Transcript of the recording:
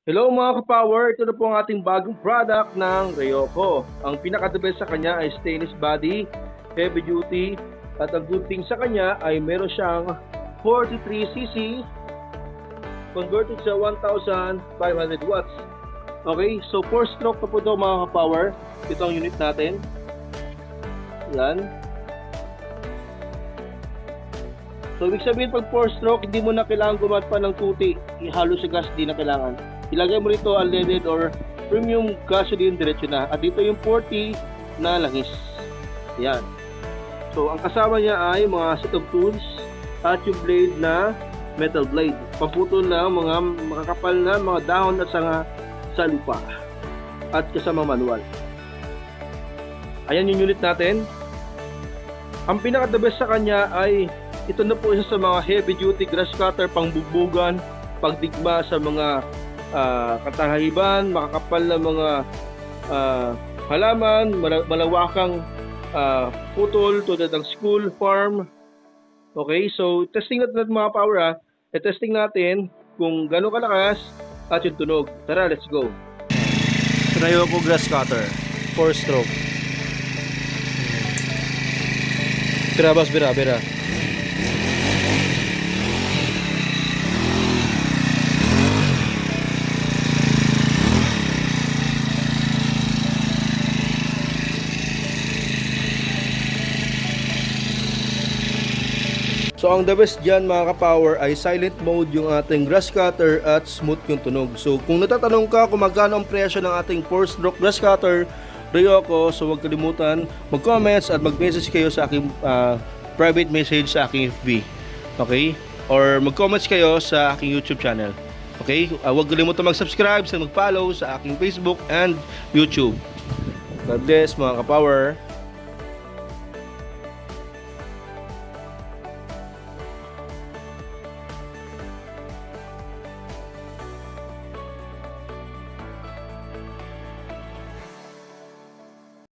Hello mga ka-power, ito na po ang ating bagong product ng Ryoco. Ang pinaka-the best sa kanya ay stainless body, heavy duty, at ang good thing sa kanya ay meron siyang 43cc converted sa 1,500 watts. Okay, so 4-stroke na po ito mga ka-power. Ito ang unit natin. Yan. So ibig sabihin pag 4-stroke, hindi mo na kailangan gumat pa ng tuti. Ihalo sa gas, di na kailangan. Ilagay mo rito unleaded or premium gasoline, diretso na. At dito yung 40 na langis. Yan. So ang kasama niya ay mga set of tools at yung blade na metal blade. Pamputol ng mga makakapal na mga dahon at sanga sa lupa. At kasama manual. Ayan yung unit natin. Ang pinaka-the best sa kanya ay ito na po isa sa mga heavy duty grass cutter, pangbugbugan, pagdigma sa mga katahiban, makakapal na mga halaman, malawakang putol tulad ng school, farm. Okay, so testing natin mga power testing natin kung gano'ng kalakas at yung tunog. Tara, let's go. Ryoco grass cutter, 4-stroke. Bira bas, bira. So ang the best dyan mga ka-power ay silent mode yung ating grass cutter at smooth yung tunog. So kung natatanong ka kung magkano ang presyo ng ating 4-stroke grass cutter Ryoco, so huwag kalimutan mag-comments at mag-message kayo sa aking private message sa aking FB. Okay? Or mag-comments kayo sa aking YouTube channel. Okay? Huwag kalimutan mag-subscribe at mag-follow sa aking Facebook and YouTube. God bless mga ka-power.